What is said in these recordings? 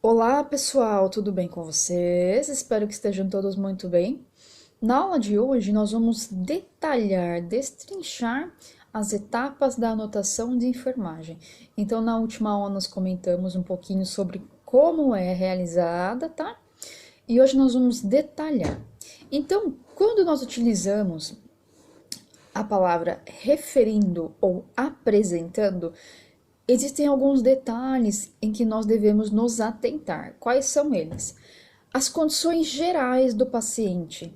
Olá, pessoal, tudo bem com vocês? Espero que estejam todos muito bem. Na aula de hoje, nós vamos detalhar, destrinchar as etapas da anotação de enfermagem. Então, na última aula, nós comentamos um pouquinho sobre como é realizada, tá? E hoje nós vamos detalhar. Então, quando nós utilizamos a palavra referindo ou apresentando, existem alguns detalhes em que nós devemos nos atentar. Quais são eles? As condições gerais do paciente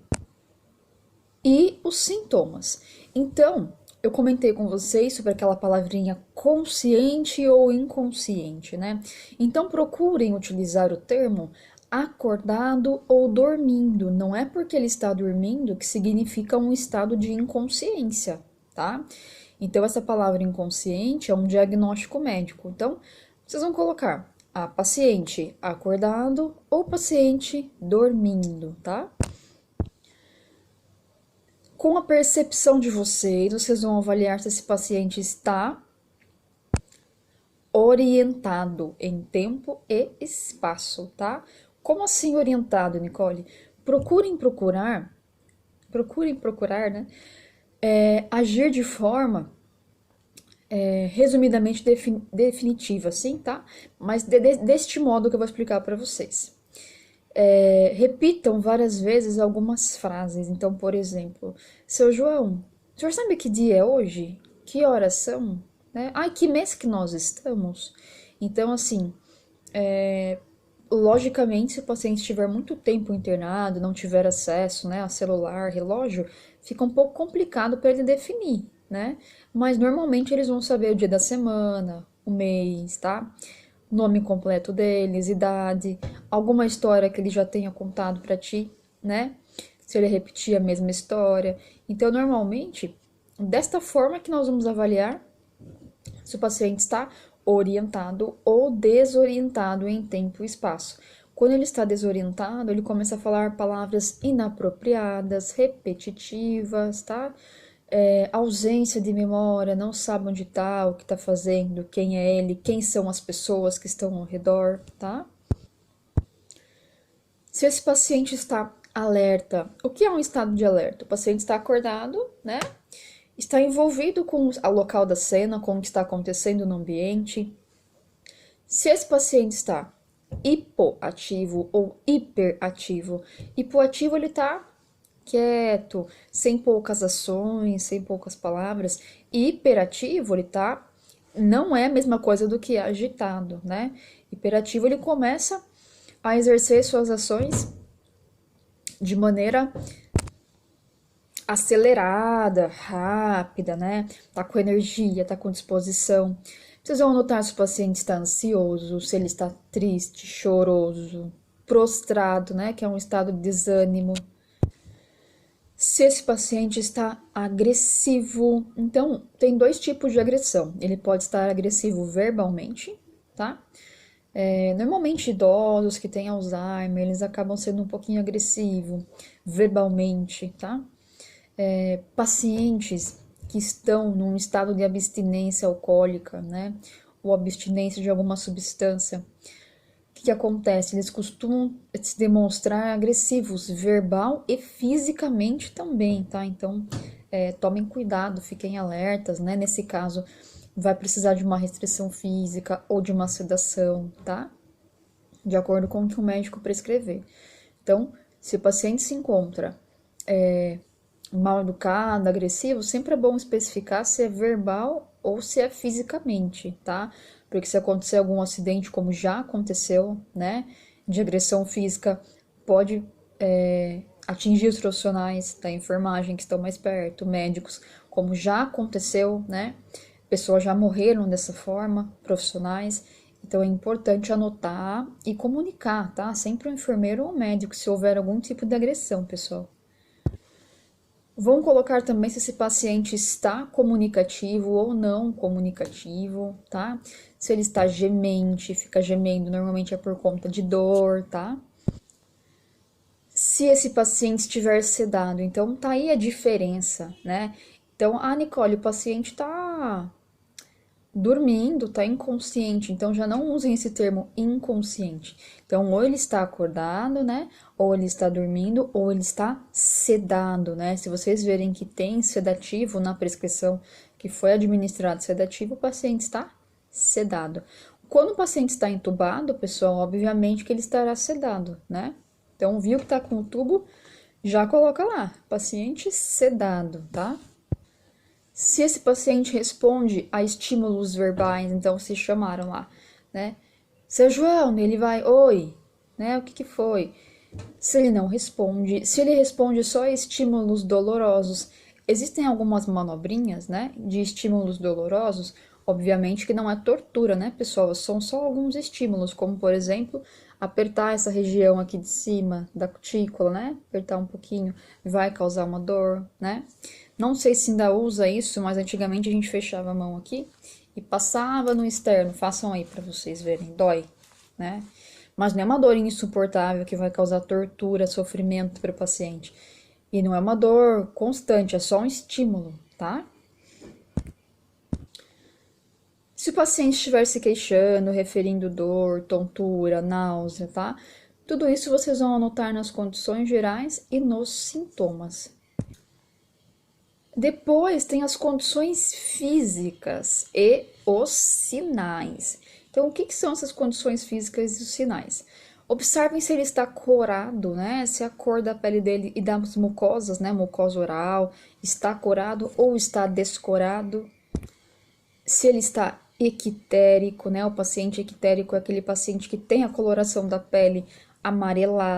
e os sintomas. Então, eu comentei com vocês sobre aquela palavrinha consciente ou inconsciente, né? Então, procurem utilizar o termo acordado ou dormindo. Não é porque ele está dormindo que significa um estado de inconsciência, tá? Então, essa palavra inconsciente é um diagnóstico médico. Então, vocês vão colocar a paciente acordado ou paciente dormindo, tá? Com a percepção de vocês, vocês vão avaliar se esse paciente está orientado em tempo e espaço, tá? Como assim orientado, Nicole? Procurem procurar, né? Agir de forma resumidamente definitiva, assim, tá? Mas deste modo que eu vou explicar para vocês. Repitam várias vezes algumas frases. Então, por exemplo, seu João, o senhor sabe que dia é hoje? Que horas são? Né? Ai, que mês que nós estamos? Então, assim, logicamente, se o paciente estiver muito tempo internado, não tiver acesso, né, a celular, relógio, fica um pouco complicado para ele definir, né? Mas normalmente eles vão saber o dia da semana, o mês, tá? Nome completo deles, idade, alguma história que ele já tenha contado para ti, né? Se ele repetir a mesma história. Então, normalmente, desta forma que nós vamos avaliar se o paciente está orientado ou desorientado em tempo e espaço. Quando ele está desorientado, ele começa a falar palavras inapropriadas, repetitivas, tá? Ausência de memória, não sabe onde está, o que está fazendo, quem é ele, quem são as pessoas que estão ao redor, tá? Se esse paciente está alerta, o que é um estado de alerta? O paciente está acordado, né? Está envolvido com o local da cena, com o que está acontecendo no ambiente. Se esse paciente está hipoativo ou hiperativo, hipoativo ele está quieto, sem poucas ações, sem poucas palavras. E hiperativo ele tá não é a mesma coisa do que agitado, né? Hiperativo ele começa a exercer suas ações de maneira acelerada, rápida, né? Tá com energia, tá com disposição. Vocês vão notar se o paciente está ansioso, se ele está triste, choroso, prostrado, né? Que é um estado de desânimo. Se esse paciente está agressivo, então tem dois tipos de agressão. Ele pode estar agressivo verbalmente, tá? Normalmente idosos que têm Alzheimer, eles acabam sendo um pouquinho agressivos verbalmente, tá? Pacientes que estão num estado de abstinência alcoólica, né? Ou abstinência de alguma substância. O que acontece? Eles costumam se demonstrar agressivos, verbal e fisicamente também, tá? Então, tomem cuidado, fiquem alertas, né? Nesse caso, vai precisar de uma restrição física ou de uma sedação, tá? De acordo com o que o médico prescrever. Então, se o paciente se encontra mal educado, agressivo, sempre é bom especificar se é verbal ou se é fisicamente, tá? Porque se acontecer algum acidente, como já aconteceu, né, de agressão física, pode atingir os profissionais da enfermagem que estão mais perto, médicos, como já aconteceu, né? Pessoas já morreram dessa forma, profissionais. Então é importante anotar e comunicar, tá? Sempre o enfermeiro ou o médico se houver algum tipo de agressão, pessoal. Vão colocar também se esse paciente está comunicativo ou não comunicativo, tá? Se ele está gemente, fica gemendo, normalmente é por conta de dor, tá? Se esse paciente estiver sedado, então tá aí a diferença, né? Então, Nicole, o paciente tá dormindo, tá inconsciente, então já não usem esse termo inconsciente. Então, ou ele está acordado, né? Ou ele está dormindo, ou ele está sedado, né? Se vocês verem que tem sedativo na prescrição que foi administrado sedativo, o paciente está sedado. Quando o paciente está entubado, pessoal, obviamente que ele estará sedado, né? Então, viu que tá com o tubo, já coloca lá, paciente sedado, tá? Se esse paciente responde a estímulos verbais, então se chamaram lá, né? Seu João, ele vai, oi, né? O que que foi? Se ele não responde, se ele responde só a estímulos dolorosos, existem algumas manobrinhas, né, de estímulos dolorosos, obviamente que não é tortura, né, pessoal, são só alguns estímulos, como por exemplo, apertar essa região aqui de cima da cutícula, né, apertar um pouquinho, vai causar uma dor, né. Não sei se ainda usa isso, mas antigamente a gente fechava a mão aqui e passava no externo, façam aí para vocês verem, dói, né. Mas não é uma dor insuportável que vai causar tortura, sofrimento para o paciente. E não é uma dor constante, é só um estímulo, tá? Se o paciente estiver se queixando, referindo dor, tontura, náusea, tá? Tudo isso vocês vão anotar nas condições gerais e nos sintomas. Depois tem as condições físicas e os sinais. Então, o que que são essas condições físicas e os sinais? Observem se ele está corado, né? Se a cor da pele dele e das mucosas, né? Mucosa oral, está corado ou está descorado. Se ele está equitérico, né? O paciente equitérico é aquele paciente que tem a coloração da pele amarelada.